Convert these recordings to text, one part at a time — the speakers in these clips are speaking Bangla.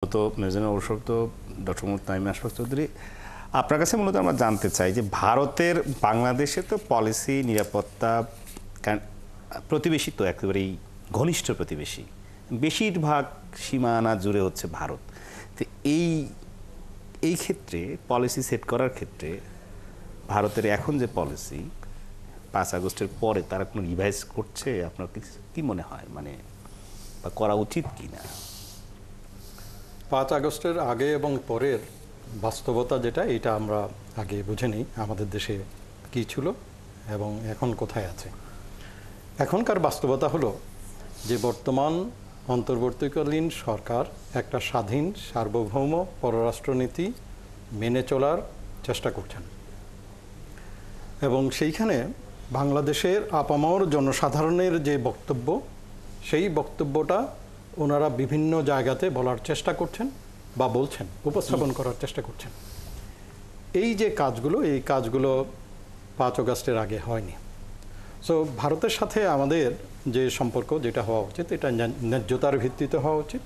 তো মেজর অবসর তো ডক্টর মোহাম্মদ তামিম আশফাক চৌধুরী, আপনার কাছে মূলত আমরা জানতে চাই যে ভারতের বাংলাদেশে তো পলিসি নিরাপত্তা প্রতিবেশী তো একেবারেই ঘনিষ্ঠ প্রতিবেশী, বেশিরভাগ সীমানা জুড়ে হচ্ছে ভারত। তো এই ক্ষেত্রে পলিসি সেট করার ক্ষেত্রে ভারতের এখন যে পলিসি 5 আগস্টের পরে তারা কোনো রিভাইজ করছে, আপনার কি মনে হয়, মানে বা করা উচিত কি না? 5 আগস্টের আগে এবং পরের বাস্তবতা যেটা, এটা আমরা আগে বুঝে নিই আমাদের দেশে কী ছিল এবং এখন কোথায় আছে। এখনকার বাস্তবতা হলো যে বর্তমান অন্তর্বর্তীকালীন সরকার একটা স্বাধীন সার্বভৌম পররাষ্ট্রনীতি মেনে চলার চেষ্টা করছেন এবং সেইখানে বাংলাদেশের আপামর জনসাধারণের যে বক্তব্য, সেই বক্তব্যটা ওনারা বিভিন্ন জায়গাতে বলার চেষ্টা করছেন বা বলছেন, উপস্থাপন করার চেষ্টা করছেন। এই যে কাজগুলো, এই কাজগুলো 5 আগস্টের আগে হয়নি। সো ভারতের সাথে আমাদের যে সম্পর্ক যেটা হওয়া উচিত, এটা ন্যায্যতার ভিত্তিতে হওয়া উচিত।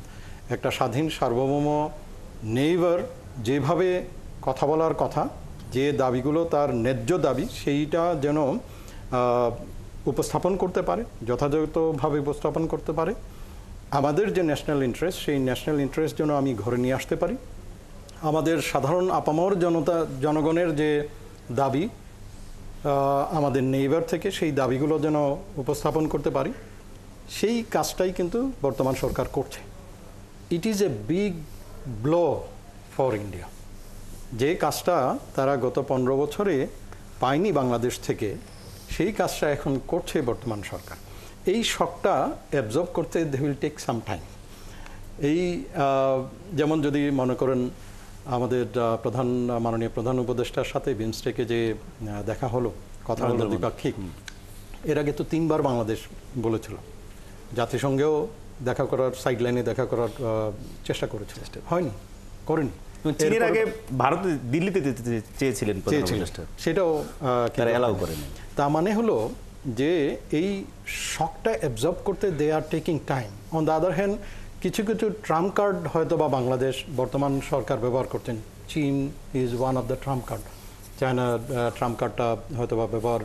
একটা স্বাধীন সার্বভৌম নেইবার যেভাবে কথা বলার কথা, যে দাবিগুলো তার ন্যায্য দাবি, সেইটা যেন উপস্থাপন করতে পারে, যথাযথভাবে উপস্থাপন করতে পারে। আমাদের যে ন্যাশনাল ইন্টারেস্ট, সেই ন্যাশনাল ইন্টারেস্ট যেন আমি ঘরে নিয়ে আসতে পারি। আমাদের সাধারণ আপামর জনগণের যে দাবি আমাদের নেইবার থেকে, সেই দাবিগুলো যেন উপস্থাপন করতে পারি, সেই কাজটাই কিন্তু বর্তমান সরকার করছে। It is a big blow for India. যে কাজটা তারা গত 15 বছরে পায়নি বাংলাদেশ থেকে, সেই কাজটা এখন করছে বর্তমান সরকার। এই শকটা অ্যাবজর্ব করতে they will take some time. এই যেমন যদি মনে করেন আমাদের মাননীয় প্রধান উপদেষ্টার সাথে বিমস্টেকে যে দেখা হলো, কথা হলো দ্বিপাক্ষিক, এর আগে তো 3 বার বাংলাদেশ বলেছিল, জাতিসংঘেও দেখা করার, সাইডলাইনে দেখা করার চেষ্টা করেছিল, হয়নি, করেনি। চীনের আগে ভারত দিল্লিতে চেয়েছিলেন, সেটাও তারা অ্যালাউ করেনি। তার মানে হলো যে এই শকটা অ্যাবজর্ব করতে they are taking time. On the other hand কিছু কিছু ট্রাম্প কার্ড হয়তো বা বাংলাদেশ বর্তমান সরকার ব্যবহার করছেন। চীন is one of the Trump card. China Trump কার্ডটা হয়তো বা ব্যবহার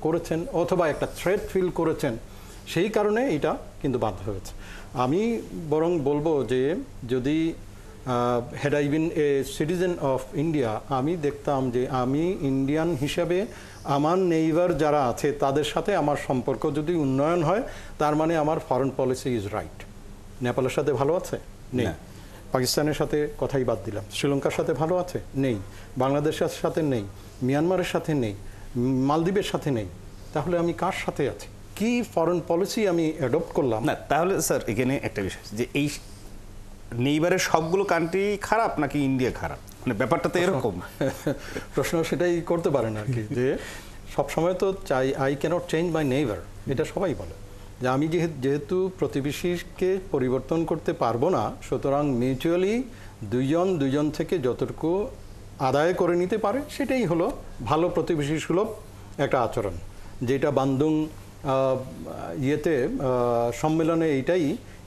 করেছেন, অথবা একটা থ্রেট ফিল করেছেন, সেই কারণে এটা কিন্তু বাধ্য হয়েছে। আমি বরং বলবো যে যদি had I been a citizen of India, আমি দেখতাম যে আমি ইন্ডিয়ান হিসাবে আমার নেইবার যারা আছে তাদের সাথে আমার সম্পর্ক যদি উন্নয়ন হয়, তার মানে আমার ফরেন পলিসি ইজ রাইট। নেপালের সাথে ভালো আছে? নেই। পাকিস্তানের সাথে কথাই বাদ দিলাম। শ্রীলঙ্কার সাথে ভালো আছে? নেই। বাংলাদেশের সাথে নেই, মিয়ানমারের সাথে নেই, মালদ্বীপের সাথে নেই। তাহলে আমি কার সাথে আছি? কি ফরেন পলিসি আমি অ্যাডপ্ট করলাম? না, তাহলে স্যার এখানে একটা বিষয় যে এই নেইবারের সবগুলো কান্ট্রি খারাপ নাকি ইন্ডিয়া খারাপ, মানে ব্যাপারটা তো এরকম। প্রশ্ন সেটাই করতে পারেন আর কি, যে সবসময় তো চাই I cannot change my neighbour, এটা সবাই বলে যে আমি যেহেতু প্রতিবেশীকে পরিবর্তন করতে পারবো না, সুতরাং মিউচুয়ালি দুইজন থেকে যতটুকু আদায় করে নিতে পারে সেটাই হলো ভালো প্রতিবেশী সুলভ একটা আচরণ। যেটা বান্দুং সম্মেলনে এইটাই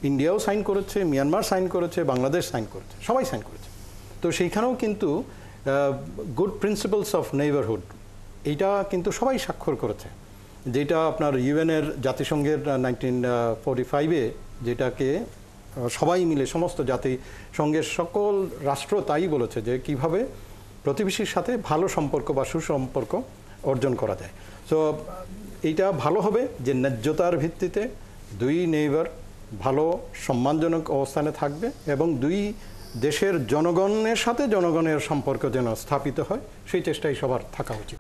ইন্ডিয়াও সাইন করেছে, মিয়ানমার সাইন করেছে, বাংলাদেশ সাইন করেছে, সবাই সাইন করেছে। তো সেইখানেও কিন্তু গুড প্রিন্সিপালস অফ নেইবারহুড, এইটা কিন্তু সবাই স্বাক্ষর করেছে। যেটা আপনার ইউএনের জাতিসংঘের 1945-এ, যেটাকে সবাই মিলে সমস্ত জাতিসংঘের সকল রাষ্ট্র তাই বলেছে যে কিভাবে প্রতিবেশীর সাথে ভালো সম্পর্ক বা সুসম্পর্ক অর্জন করা যায়। সো এইটা ভালো হবে যে ন্যায্যতার ভিত্তিতে দুই নেইবার ভালো সম্মানজনক অবস্থানে থাকবে এবং দুই দেশের জনগণের সাথে জনগণের সম্পর্ক যেন স্থাপিত হয়, সেই চেষ্টাই সবার থাকা উচিত।